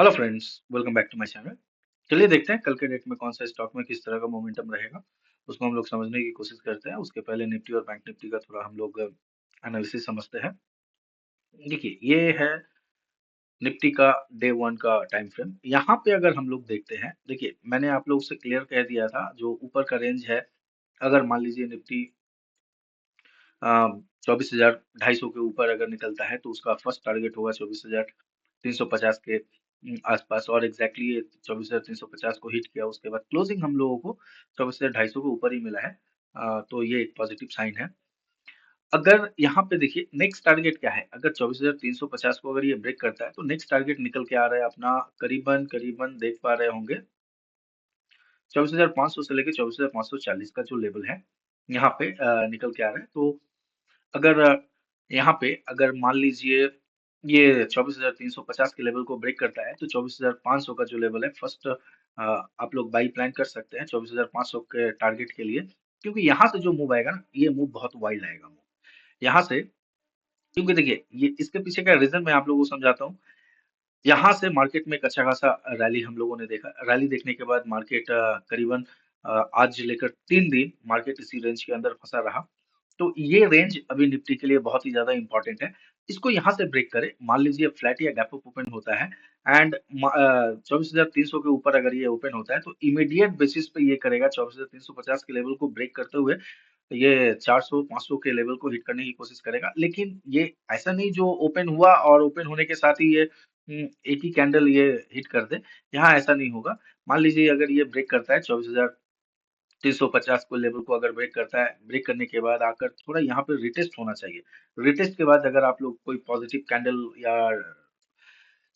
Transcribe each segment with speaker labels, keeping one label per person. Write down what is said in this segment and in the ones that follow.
Speaker 1: Hello friends, welcome back to my channel. चलिए देखते हैं कल के डेट में कौन सा स्टॉक में किस तरह का मोमेंटम रहेगा। उसको हम लोग समझने की कोशिश करते हैं। उसके पहले निफ्टी और बैंक निफ्टी का थोड़ा हम लोग एनालिसिस समझते हैं। देखिए, ये है निफ्टी का डे वन का टाइम फ्रेम। यहाँ पे अगर हम लोग देखते हैं, देखिए मैंने आप लोग से क्लियर कह दिया था जो ऊपर का रेंज है। अगर मान लीजिए निफ्टी 24,250 के ऊपर अगर निकलता है तो उसका फर्स्ट टारगेट होगा 24,350 के आसपास, और एग्जैक्टली ये 24,350 को हिट किया। उसके बाद क्लोजिंग हम लोगों को 24,250 के ऊपर ही मिला है। तो ये एक पॉजिटिव साइन है। अगर यहाँ पे देखिए नेक्स्ट टारगेट क्या है, अगर 24,350 को अगर ये ब्रेक करता है तो नेक्स्ट टारगेट निकल के आ रहा है अपना, करीबन करीबन देख पा रहे होंगे 24,500 से लेके 24,540 का जो लेवल है यहाँ पे निकल के आ रहा है। तो अगर यहाँ पे अगर मान लीजिए ये 24,350 के लेवल को ब्रेक करता है तो 24,500 का जो लेवल है फर्स्ट, आप लोग बाई प्लान कर सकते हैं 24,500 के टारगेट के लिए। क्योंकि यहाँ से जो मूव आएगा ना, ये मूव बहुत वाइल्ड आएगा मूव यहाँ से। क्योंकि देखिए ये इसके पीछे का रीजन मैं आप लोगों को समझाता हूँ। यहाँ से मार्केट में एक अच्छा खासा रैली हम लोगों ने देखा। रैली देखने के बाद मार्केट करीबन आज लेकर 3 दिन मार्केट इसी रेंज के अंदर फंसा रहा। तो ये रेंज अभी निफ्टी के लिए बहुत ही ज्यादा इंपॉर्टेंट है। इसको यहाँ से ब्रेक करे, मान लीजिए फ्लैट या गैप अप ओपन होता है एंड 24,300 के ऊपर अगर ये ओपन होता है तो इमीडिएट बेसिस पे ये करेगा 24,350 के लेवल को ब्रेक करते हुए ये 400-500 के लेवल को हिट करने की कोशिश करेगा। लेकिन ये ऐसा नहीं जो ओपन हुआ और ओपन होने के साथ ही ये एक ही कैंडल ये हिट कर दे। यहाँ ऐसा नहीं होगा। मान लीजिए अगर ये ब्रेक करता है 24,350 को लेवल को अगर ब्रेक करता है, ब्रेक करने के बाद आकर थोड़ा यहाँ पे रिटेस्ट होना चाहिए। रिटेस्ट के बाद अगर आप लोग कोई पॉजिटिव कैंडल या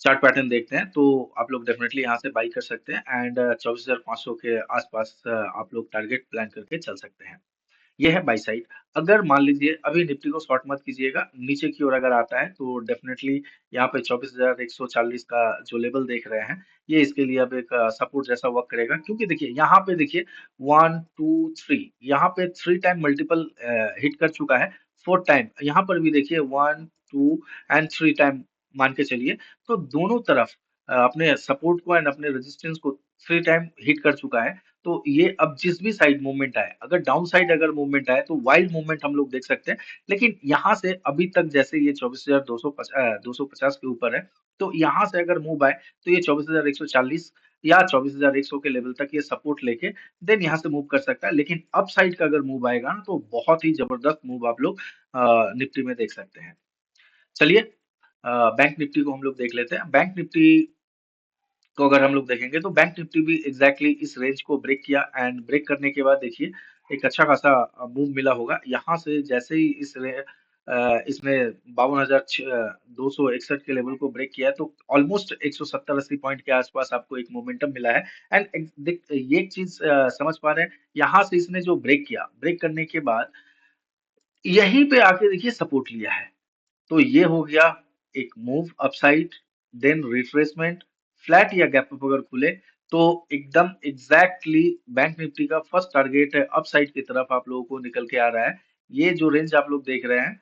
Speaker 1: चार्ट पैटर्न देखते हैं तो आप लोग डेफिनेटली यहाँ से बाई कर सकते हैं एंड 24,500 के आसपास आप लोग टारगेट प्लान करके चल सकते हैं। ये है बाई साइड। अगर मान लीजिए अभी निफ्टी को शॉर्ट मत कीजिएगा, नीचे की ओर अगर आता है तो डेफिनेटली यहाँ पे 24,140 का जो लेवल देख रहे हैं, ये इसके लिए अब एक सपोर्ट जैसा वर्क करेगा। क्योंकि देखिए यहाँ पे देखिए 1 2 3 यहाँ पे 3 टाइम मल्टीपल हिट कर चुका है। 4th टाइम यहाँ पर भी देखिए 1 2 एंड 3 टाइम मान के चलिए। तो दोनों तरफ अपने सपोर्ट को एंड अपने रेजिस्टेंस को 3 टाइम हिट कर चुका है। तो ये अब जिस भी साइड मूवमेंट आए, अगर डाउन साइड अगर मूवमेंट आए तो वाइल्ड मूवमेंट हम लोग देख सकते हैं। लेकिन यहाँ से अभी तक जैसे ये 24,250 के ऊपर है, तो यहाँ से अगर मूव आए तो ये 24,140 या 24,100 के लेवल तक ये सपोर्ट लेके देन यहाँ से मूव कर सकता है। लेकिन अप साइड का अगर मूव आएगा ना तो बहुत ही जबरदस्त मूव आप लोग निफ्टी में देख सकते हैं। चलिए बैंक निफ्टी को हम लोग देख लेते हैं। बैंक निफ्टी तो अगर हम लोग देखेंगे तो बैंक निफ्टी भी एग्जैक्टली इस रेंज को ब्रेक किया एंड ब्रेक करने के बाद देखिए एक अच्छा खासा मूव मिला होगा। यहाँ से जैसे ही इसने 52,261 के लेवल को ब्रेक किया है तो ऑलमोस्ट 170-80 पॉइंट के आसपास आपको एक मोमेंटम मिला है। एंड ये एक चीज समझ पा रहे हैं, यहाँ से इसने जो ब्रेक किया, ब्रेक करने के बाद यहीं पे आके देखिए सपोर्ट लिया है। तो ये हो गया एक move upside, then retracement, flat या गैप अप अगर खुले तो एकदम एग्जैक्टली बैंक निफ्टी का फर्स्ट टारगेट है अपसाइड की तरफ आप लोगों को निकल के आ रहा है। ये जो रेंज आप लोग देख रहे हैं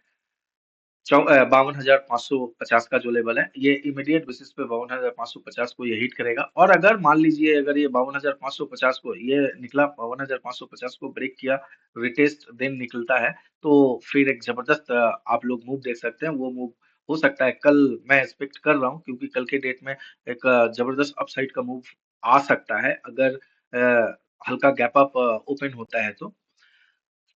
Speaker 1: 52,550 का जो लेवल है, ये इमीडिएट बेसिस पे 52,550 को ये हिट करेगा। और अगर मान लीजिए अगर ये 52,550 को ये निकला, 52,550 को ब्रेक किया, रिटेस्ट देन निकलता है, तो फिर एक जबरदस्त आप लोग मूव देख सकते हैं। वो मूव हो सकता है कल, मैं एक्सपेक्ट कर रहा हूँ क्योंकि कल के डेट में एक जबरदस्त अपसाइड का मूव आ सकता है अगर हल्का गैप अप ओपन होता है तो।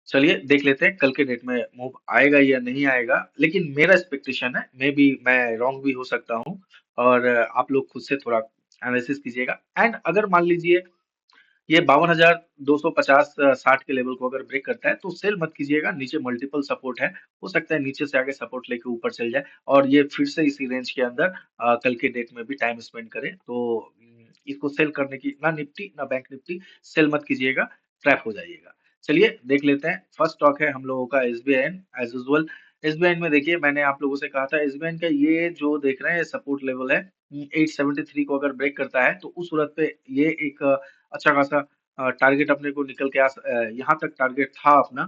Speaker 1: चलिए देख लेते हैं कल के डेट में मूव आएगा या नहीं आएगा। लेकिन मेरा एक्सपेक्टेशन है, मे बी मैं रॉन्ग भी हो सकता हूँ। और आप लोग खुद से थोड़ा एनालिसिस कीजिएगा। एंड अगर मान लीजिए ये 52,250 60 के लेवल को अगर ब्रेक करता है तो सेल मत कीजिएगा। नीचे मल्टीपल सपोर्ट है, हो सकता है नीचे से आगे सपोर्ट लेके ऊपर चल जाए और ये फिर से इसी रेंज के अंदर कल के डेट में भी टाइम स्पेंड करे। तो इसको सेल करने की ना निफ्टी ना बैंक निफ्टी सेल मत कीजिएगा, ट्रैप हो जाइएगा। चलिए देख लेते हैं। फर्स्ट स्टॉक है हम लोगों का एसबीआई। एज यूजुअल एसबीआई में देखिए मैंने आप लोगों से कहा था एसबीआई का ये जो देख रहे हैं सपोर्ट लेवल है 873 को अगर ब्रेक करता है तो उस सूरत पे ये एक अच्छा खासा टारगेट अपने को निकल के यहाँ तक टारगेट था अपना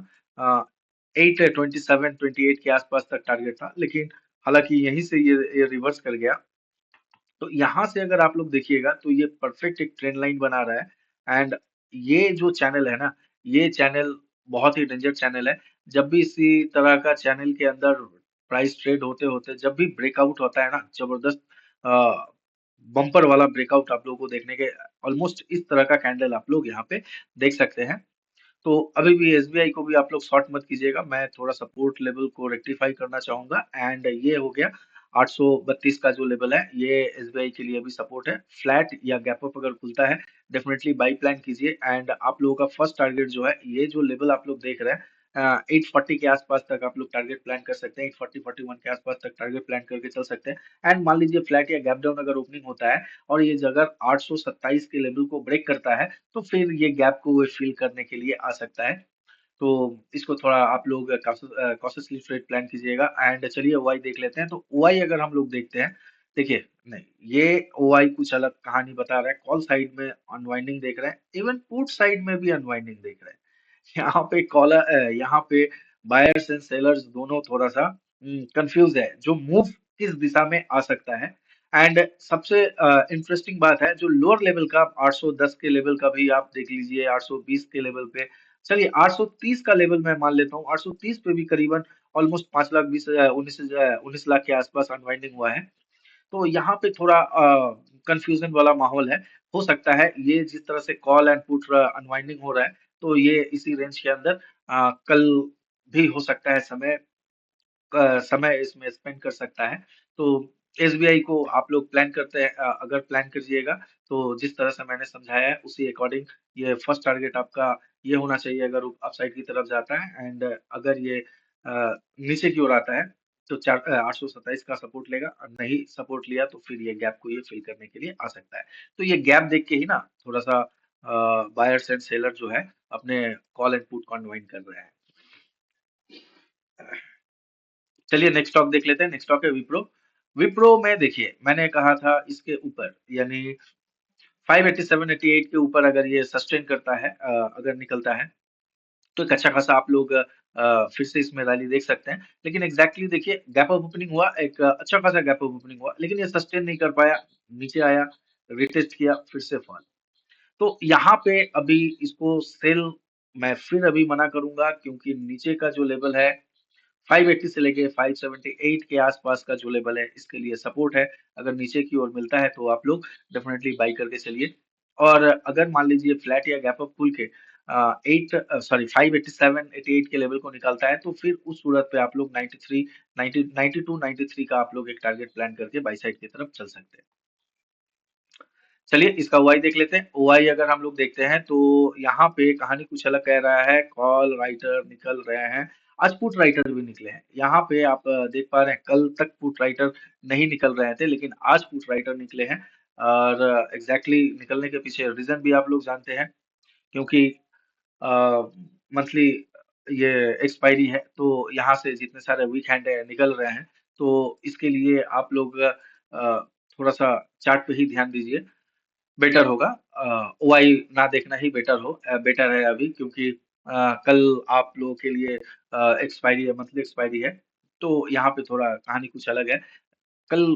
Speaker 1: 827-28 के आसपास तक टारगेट था। लेकिन हालांकि यहीं से ये रिवर्स कर गया तो यहाँ से अगर आप लोग देखिएगा तो ये परफेक्ट एक ट्रेंड लाइन बना रहा है एंड ये जो चैनल है ना, ये चैनल बहुत ही डेंजर चैनल है। जब भी इसी तरह का चैनल के अंदर प्राइस ट्रेड होते-होते जब भी ब्रेकआउट होता है ना, जबरदस्त बम्पर वाला ब्रेकआउट आप लोगों को देखने के ऑलमोस्ट इस तरह का कैंडल आप लोग यहाँ पे देख सकते हैं। तो अभी भी एसबीआई को भी आप लोग शॉर्ट मत कीजिएगा। मैं थोड़ा सपोर्ट लेवल को रेक्टिफाई करना चाहूंगा एंड ये हो गया 832 का जो लेवल है, ये एसबीआई के लिए भी सपोर्ट है। फ्लैट या गैप अप अगर खुलता है, डेफिनेटली बाई प्लान कीजिए एंड आप लोगों का फर्स्ट टारगेट जो है, ये जो लेवल आप लोग देख रहे हैं 840 के आसपास तक आप लोग टारगेट प्लान कर सकते हैं। 840 41 के आसपास तक टारगेट प्लान करके चल सकते हैं एंड मान लीजिए फ्लैट या गैप डाउन अगर ओपनिंग होता है और ये अगर 827 के लेवल को ब्रेक करता है, तो फिर ये गैप को फिल करने के लिए आ सकता है। तो इसको थोड़ा आप लोग कॉशियसली ट्रेड प्लान कीजिएगा एंड चलिए ओआई देख लेते हैं। तो ओआई अगर हम लोग देखते हैं, देखिए नहीं, ये ओआई कुछ अलग कहानी बता रहा है। कॉल साइड में अनवाइंडिंग देख रहे हैं, इवन पुट साइड में भी अनवाइंडिंग देख रहे हैं। यहाँ पे यहाँ पे बायर्स एंड सेलर्स दोनों थोड़ा सा कंफ्यूज है, जो मूव किस दिशा में आ सकता है। एंड सबसे इंटरेस्टिंग बात है, जो लोअर लेवल का 810 के लेवल का भी आप देख लीजिए, 820 के लेवल पे, चलिए 830 का लेवल मैं मान लेता हूँ। 830 पे भी करीबन ऑलमोस्ट 5 लाख 19 लाख के आसपास अनवाइंडिंग हुआ है। तो यहाँ पे थोड़ा कंफ्यूजन वाला माहौल है। हो सकता है ये जिस तरह से कॉल एंड पुट अनवाइंडिंग हो रहा है, तो ये इसी रेंज के अंदर कल भी हो सकता है समय इसमें स्पेंड कर सकता है। तो एसबीआई को आप लोग प्लान करते हैं, अगर प्लान कीजिएगा तो जिस तरह से मैंने समझाया है उसी अकॉर्डिंग ये फर्स्ट टारगेट आपका ये होना चाहिए अगर वो अपसाइड की तरफ जाता है एंड अगर ये नीचे की ओर आता है तो 827 का सपोर्ट लेगा और नहीं सपोर्ट लिया तो फिर ये गैप को ये फिल करने के लिए आ सकता है। तो ये गैप देख के ही ना थोड़ा सा बायर्स एंड सेलर जो है अपने कॉल एंड पुट को अनवाइंड कर रहे हैं। चलिए नेक्स्ट स्टॉक देख लेते हैं। नेक्स्ट स्टॉक है विप्रो। विप्रो में देखिए मैंने कहा था इसके ऊपर यानी 587 88 के ऊपर अगर ये सस्टेन करता है, अगर निकलता है तो एक अच्छा खासा आप लोग फिर से इसमें रैली देख सकते हैं। लेकिन एग्जैक्टली देखिए गैप अप ओपनिंग हुआ, एक अच्छा खासा गैप अप ओपनिंग हुआ, लेकिन ये सस्टेन नहीं कर पाया, नीचे आया, रिटेस्ट किया, फिर से फॉल। तो यहाँ पे अभी इसको सेल मैं फिर अभी मना करूंगा, क्योंकि नीचे का जो लेवल है 580 से लेके 578 के आसपास का जो लेवल है, इसके लिए सपोर्ट है। अगर नीचे की ओर मिलता है तो आप लोग डेफिनेटली बाई करके चलिए। और अगर मान लीजिए फ्लैट या गैप अप खुल के 587 88 के लेवल को निकालता है, तो फिर उस सूरत पे आप लोग 93 90 92 93 का आप लोग एक टारगेट प्लान करके बाई साइड की तरफ चल सकते हैं। चलिए इसका ओआई देख लेते हैं। ओआई अगर हम लोग देखते हैं तो यहाँ पे कहानी कुछ अलग कह रहा है। कॉल राइटर निकल रहे हैं, आज पुट राइटर भी निकले हैं। यहाँ पे आप देख पा रहे हैं कल तक पुट राइटर नहीं निकल रहे थे, लेकिन आज पुट राइटर निकले हैं। और एग्जैक्टली निकलने के पीछे रीजन भी आप लोग जानते हैं, क्योंकि मंथली ये एक्सपायरी है, तो यहाँ से जितने सारे वीक हैंड निकल रहे हैं, तो इसके लिए आप लोग थोड़ा सा चार्ट पे ही ध्यान दीजिए, बेटर होगा। ओआई ना देखना ही बेटर है अभी, क्योंकि कल आप लोगों के लिए एक्सपायरी है, मंथली एक्सपायरी है। तो यहाँ पे थोड़ा कहानी कुछ अलग है। कल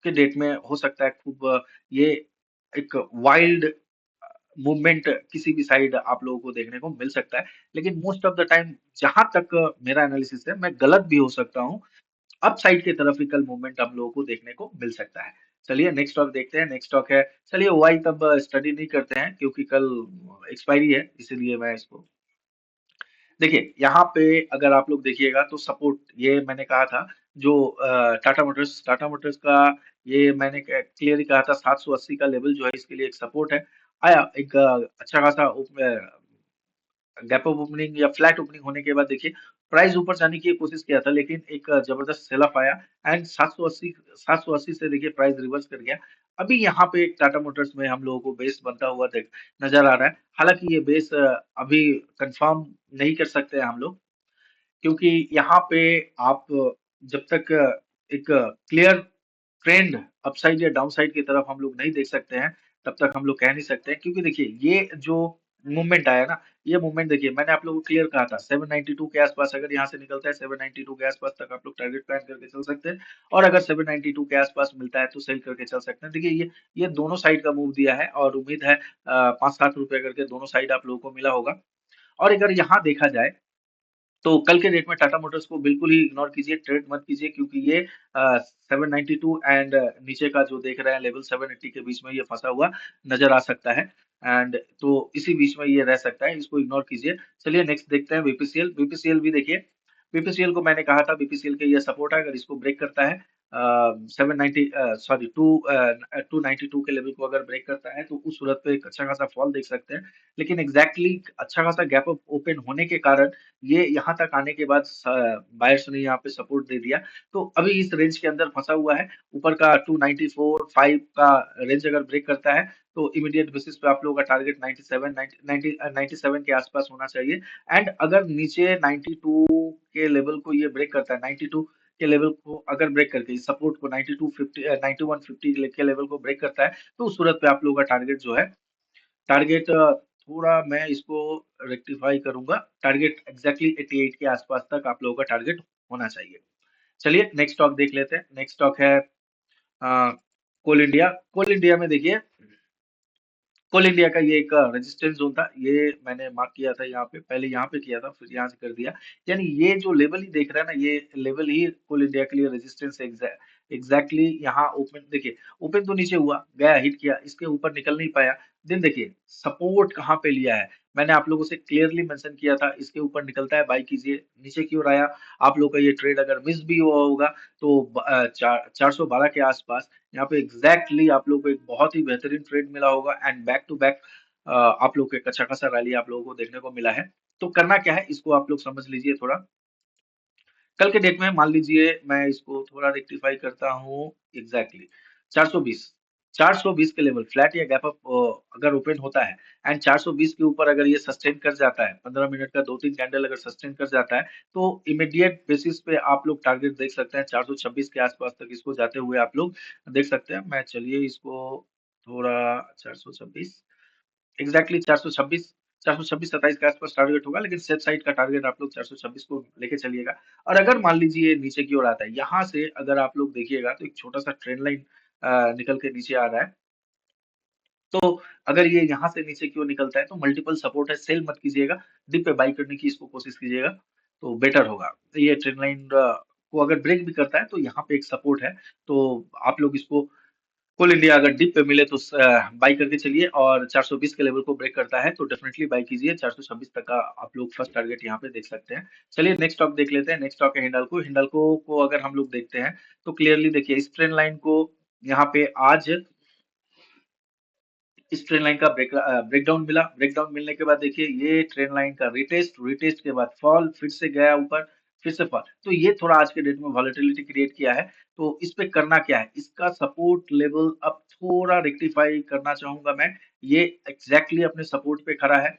Speaker 1: के डेट में हो सकता है खूब ये एक वाइल्ड मूवमेंट किसी भी साइड आप लोगों को देखने को मिल सकता है। लेकिन मोस्ट ऑफ द टाइम जहां तक मेरा एनालिसिस है, मैं गलत भी हो सकता हूँ, अपसाइड की तरफ ही कल मूवमेंट हम लोगों को देखने को मिल सकता है। चलिए नेक्स्ट स्टॉक देखते हैं। नेक्स्ट स्टॉक है, चलिए ओआई तब स्टडी नहीं करते हैं क्योंकि कल एक्सपायरी है, इसीलिए मैं इसको देखिए यहाँ पे अगर आप लोग देखिएगा तो सपोर्ट ये मैंने कहा था, जो टाटा मोटर्स का ये मैंने क्लियरली कहा था 780 का लेवल जो है इसके लिए एक सपोर्ट है। आया एक अच्छा खासा गैप अप ओपनिंग या फ्लैट ओपनिंग होने के बाद देखिए प्राइस ऊपर जाने की कोशिश किया था, लेकिन एक जबरदस्त सेल ऑफ आया एंड 780 से देखिए प्राइस रिवर्स कर गया। अभी यहाँ पे एक टाटा मोटर्स में हम लोगों को बेस बनता हुआ देख नजर आ रहा है। हालांकि ये बेस अभी कंफर्म नहीं कर सकते हैं हम लोग, क्योंकि यहाँ पे आप जब तक एक क्लियर ट्रेंड अपसाइड या डाउनसाइड की तरफ हम लोग नहीं देख सकते हैं, तब तक हम लोग कह नहीं सकते हैं। क्योंकि देखिए ये जो मूवमेंट आया ना, ये मूवमेंट देखिए मैंने आप लोगों को क्लियर कहा था 792 के आसपास अगर यहाँ से निकलता है 792 के आसपास तक आप लोग टारगेट प्लान करके चल सकते हैं, और अगर 792 के आसपास मिलता है तो सेल करके चल सकते हैं। देखिए ये दोनों साइड का मूव दिया है और उम्मीद है 5-7 रुपए करके दोनों साइड आप लोगों को मिला होगा। और अगर यहाँ देखा जाए तो कल के डेट में टाटा मोटर्स को बिल्कुल ही इग्नोर कीजिए, ट्रेड मत कीजिए, क्योंकि ये 792 एंड नीचे का जो देख रहे हैं लेवल 780 के बीच में ये फंसा हुआ नजर आ सकता है। एंड तो इसी बीच में ये रह सकता है, इसको इग्नोर कीजिए। चलिए नेक्स्ट देखते हैं बीपीसीएल। बीपीसीएल भी देखिए, बीपीसीएल को मैंने कहा था बीपीसीएल के ये सपोर्ट है, अगर इसको ब्रेक करता है 790 सॉरी 292 के लेवल को अगर ब्रेक करता है तो उस सूरत पे एक अच्छा खासा फॉल देख सकते हैं। लेकिन एग्जैक्टली अच्छा खासा गैप अप ओपन होने के कारण ये यहाँ तक आने के बाद बायर्स ने यहाँ पे सपोर्ट दे दिया, तो अभी इस रेंज के अंदर फंसा हुआ है। ऊपर का 294 5 का रेंज अगर ब्रेक करता है तो इमीडिएट बेसिस पे आप लोगों का टारगेट 97 90 97 के आसपास होना चाहिए। एंड अगर नीचे 92 के लेवल को ये ब्रेक करता है, 92 के लेवल को अगर ब्रेक करके इस सपोर्ट को 9250 9150 के लेवल को ब्रेक करता है तो उस सूरत पे आप लोगों का टारगेट जो है, टारगेट थोड़ा मैं इसको रेक्टिफाई करूंगा, टारगेट एग्जैक्टली 88 के आसपास तक आप लोगों का टारगेट होना चाहिए। चलिए नेक्स्ट स्टॉक देख लेते हैं। नेक्स्ट स्टॉक है कोल इंडिया। कोल इंडिया में देखिए, कोल इंडिया का ये एक रेजिस्टेंस जोन था, ये मैंने मार्क किया था यहाँ पे, पहले यहाँ पे किया था फिर यहाँ से कर दिया। यानी ये जो लेवल ही देख रहा है ना, ये लेवल ही कोल इंडिया के लिए रेजिस्टेंस एग्जैक्टली यहाँ ओपन देखिए, ओपन तो नीचे हुआ गया, हिट किया, इसके ऊपर निकल नहीं पाया। देन देखिए सपोर्ट कहाँ पे लिया है, मैंने आप लोगों से क्लियरली मेंशन किया था, इसके ऊपर निकलता है बाई कीजिए। नीचे की ओर आया, आप लोग का ये ट्रेड अगर मिस भी हुआ होगा तो 412 के आसपास यहाँ पे एग्जैक्टली आप लोग को एक बहुत ही बेहतरीन ट्रेड मिला होगा एंड बैक टू बैक आप लोग को एक अच्छा खासा रैली आप लोगों को देखने को मिला है। तो करना क्या है इसको आप लोग समझ लीजिए थोड़ा। कल के डेट में मान लीजिए मैं इसको थोड़ा रेक्टिफाई करता हूँ, एग्जैक्टली 420 420 के लेवल फ्लैट या गैप अप अगर ओपन होता है एंड 420 के ऊपर अगर ये सस्टेन कर जाता है, 15 मिनट का 2-3 कैंडल अगर सस्टेन कर जाता है तो इमीडिएट बेसिस पे आप लोग टारगेट देख सकते हैं 426 के आसपास तक इसको जाते हुए आप लोग देख सकते हैं। मैं चलिए इसको थोड़ा 426 एग्जैक्टली 426 27 के आसपास टारगेट होगा, लेकिन सेफ साइड का टारगेट आप लोग 426 को लेके चलिएगा। और अगर मान लीजिए नीचे की ओर आता है, यहाँ से अगर आप लोग देखिएगा तो एक छोटा सा ट्रेंड लाइन निकल के नीचे आ रहा है। तो अगर ये यहाँ से नीचे की ओर निकलता है तो मल्टीपल सपोर्ट है, सेल मत कीजिएगा, डिप पे बाई करने की इसको कोशिश कीजिएगा तो बेटर होगा। ये ट्रेंड लाइन को अगर ब्रेक भी करता है तो यहाँ पे एक सपोर्ट है, तो आप लोग इसको कोल इंडिया अगर डिप पे मिले तो बाई करके चलिए, और 420 के लेवल को ब्रेक करता है तो डेफिनेटली बाई कीजिए। 426 तक का आप लोग फर्स्ट टारगेट यहाँ पे देख सकते हैं। चलिए नेक्स्ट स्टॉक देख लेते हैं। नेक्स्ट स्टॉक है हिंडाल्को। हिंडाल्को को अगर हम लोग देखते हैं तो क्लियरली देखिए इस ट्रेंड लाइन को यहाँ पे आज इस ट्रेन लाइन का ब्रेकडाउन मिला। ब्रेकडाउन मिलने के बाद देखिए ये ट्रेन लाइन का रिटेस्ट, रिटेस्ट के बाद फॉल, फिर से गया ऊपर, फिर से फॉल, तो ये थोड़ा आज के डेट में वॉलेटिलिटी क्रिएट किया है। तो इस पे करना क्या है, इसका सपोर्ट लेवल अब थोड़ा रेक्टिफाई करना चाहूंगा मैं। ये एग्जैक्टली अपने सपोर्ट पे खड़ा है,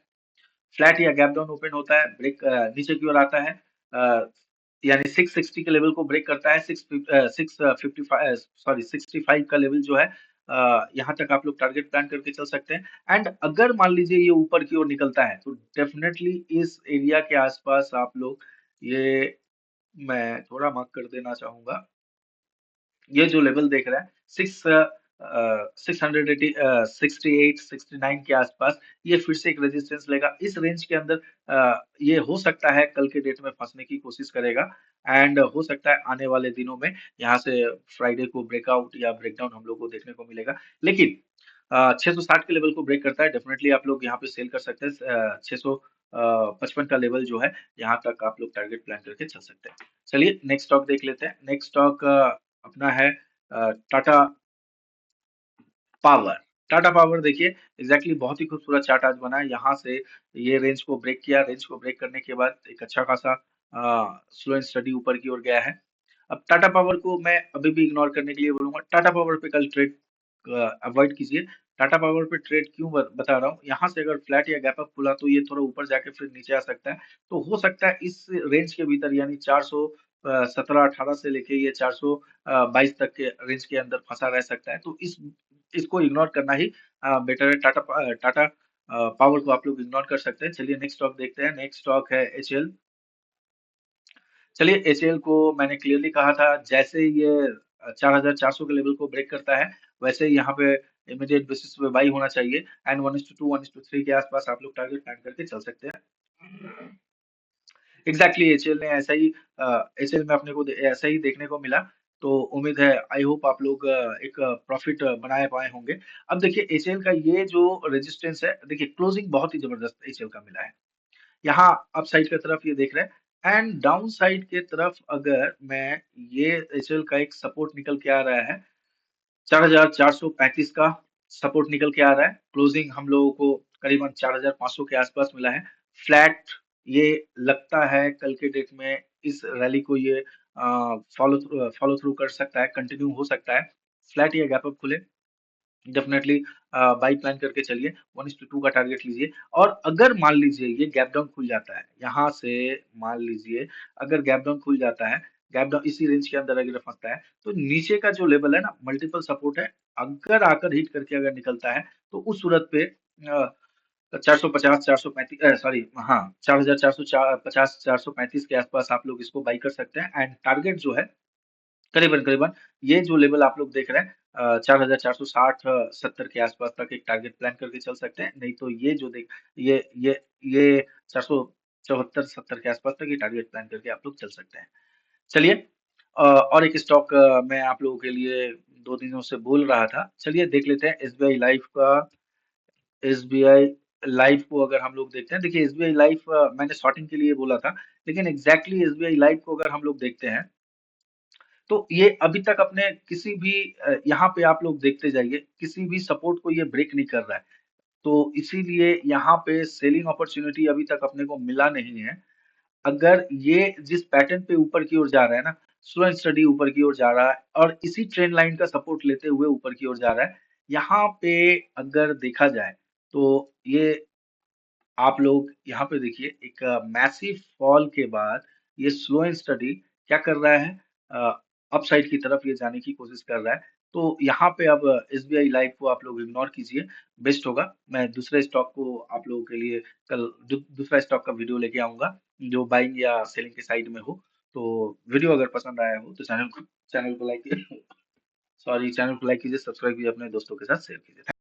Speaker 1: फ्लैट या गैप डाउन ओपन होता है, ब्रेक नीचे की ओर आता है, यानी 660 के लेवल को ब्रेक करता है, 655 सॉरी 65 का लेवल जो है यहाँ तक आप लोग टारगेट प्लान करके चल सकते हैं। एंड अगर मान लीजिए ये ऊपर की ओर निकलता है तो डेफिनेटली इस एरिया के आसपास आप लोग ये, मैं थोड़ा मार्क कर देना चाहूंगा, ये जो लेवल देख रहा है 680 68 69 के आसपास, ये फिर से एक रेजिस्टेंस लेगा इस रेंज के अंदर। ये हो सकता है कल के डेट में फंसने की कोशिश करेगा एंड हो सकता है आने वाले दिनों में यहाँ से फ्राइडे को ब्रेकआउट या ब्रेकडाउन हम लोग को देखने को मिलेगा। लेकिन 660 के लेवल को ब्रेक करता है, डेफिनेटली आप लोग यहाँ पे सेल कर सकते हैं। 655 का लेवल जो है यहाँ तक आप लोग टारगेट प्लान करके चल सकते हैं। चलिए नेक्स्ट स्टॉक देख लेते हैं। नेक्स्ट स्टॉक अपना है टाटा पावर। टाटा पावर देखिए एग्जैक्टली बहुत ही खूबसूरत चार्ट आज बना है, यहाँ से ये रेंज को ब्रेक किया, रेंज को ब्रेक करने के बाद एक अच्छा खासा स्लो एंड स्टडी ऊपर की ओर गया है। अब टाटा पावर को मैं अभी भी इग्नोर करने के लिए बोलूंगा, टाटा पावर पे कल ट्रेड अवॉइड कीजिए। टाटा पावर पे ट्रेड क्यों बता रहा हूँ, यहाँ से अगर फ्लैट या गैप अप खुला तो ये थोड़ा ऊपर जाके फिर नीचे आ सकता है। तो हो सकता है इस रेंज के भीतर यानी 417-18 से लेके ये 422 तक के रेंज के अंदर फंसा रह सकता है, तो इस इसको इग्नोर करना ही बेटर है। टाटा पावर को आप लोग इग्नोर कर सकते हैं। चलिए नेक्स्ट स्टॉक देखते हैं। नेक्स्ट स्टॉक है एचएल। चलिए एचएल को मैंने क्लियरली कहा था, जैसे ये 4,400 के लेवल को ब्रेक करता है, वैसे ही यहाँ पे इमीडिएट बेसिस पे बाई होना चाहिए एंड 1:2 1:3 के आसपास आप लोग टारगेट प्लान करके चल सकते हैं। एग्जैक्टली एचएल ने ऐसा ही एचएल में अपने को ऐसा ही देखने को मिला। तो उम्मीद है, आई होप आप लोग एक प्रॉफिट बना पाए होंगे। अब देखिए एचएल का ये जो रेजिस्टेंस है, देखिए क्लोजिंग बहुत ही जबरदस्त एचएल का मिला है। यहाँ अप साइड की तरफ ये देख रहे हैं एंड डाउन साइड की तरफ अगर मैं, ये एचएल का एक सपोर्ट निकल के आ रहा है 4,435 का सपोर्ट निकल के आ रहा है। क्लोजिंग हम लोगों को करीबन 4,500 के आसपास मिला है। फ्लैट ये लगता है कल के डेट में इस रैली को ये फॉलो थ्रू कर सकता है, कंटिन्यू हो सकता है। फ्लैट या गैप अप खुले डेफिनेटली बाई प्लान करके चलिए। 1:2 का टारगेट लीजिए। और अगर मान लीजिए ये गैप डाउन खुल जाता है, यहाँ से मान लीजिए अगर गैप डाउन खुल जाता है, गैप डाउन इसी रेंज के अंदर अगर फंसता है, तो नीचे का जो लेवल है ना, मल्टीपल सपोर्ट है, अगर आकर हिट करके अगर निकलता है, तो उस सूरत पे 450 435 सॉरी, हाँ 4,450 435 के आसपास आप लोग इसको बाई कर सकते हैं एंड टारगेट जो है करीबन करीबन ये जो लेवल आप लोग देख रहे हैं 4,460 70 के आसपास तक एक टारगेट प्लान करके चल सकते हैं। नहीं तो ये जो देख, ये 474 70 के आसपास तक ये टारगेट प्लान करके आप लोग चल सकते हैं। चलिए और एक स्टॉक मैं आप लोगों के लिए 2 दिनों से बोल रहा था, चलिए देख लेते हैं एसबीआई लाइफ का। एसबीआई लाइफ को अगर हम लोग देखते हैं, देखिए एसबीआई लाइफ मैंने शॉर्टिंग के लिए बोला था, लेकिन एग्जैक्टली एसबीआई लाइफ को अगर हम लोग देखते हैं, तो ये अभी तक अपने किसी भी यहाँ पे आप लोग देखते जाइए, किसी भी सपोर्ट को ये ब्रेक नहीं कर रहा है। तो इसीलिए यहाँ पे सेलिंग अपॉर्चुनिटी अभी तक अपने को मिला नहीं है। अगर ये जिस पैटर्न पे ऊपर की ओर जा रहा है ना, स्लो एंड स्टडी ऊपर की ओर जा रहा है और इसी ट्रेंड लाइन का सपोर्ट लेते हुए ऊपर की ओर जा रहा है। यहाँ पे अगर देखा जाए, तो ये आप लोग यहाँ पे देखिए एक मैसिव फॉल के बाद ये स्लो एंड स्टडी क्या कर रहा है, अपसाइड की तरफ ये जाने की कोशिश कर रहा है। तो यहाँ पे अब एसबीआई लाइफ को आप लोग इग्नोर कीजिए, बेस्ट होगा। मैं दूसरे स्टॉक को आप लोगों के लिए कल दूसरा स्टॉक का वीडियो लेके आऊंगा जो बाइंग या सेलिंग के साइड में हो। तो वीडियो अगर पसंद आया हो तो चैनल को लाइक सॉरी चैनल को लाइक कीजिए, सब्सक्राइब कीजिए, अपने दोस्तों के साथ शेयर कीजिए।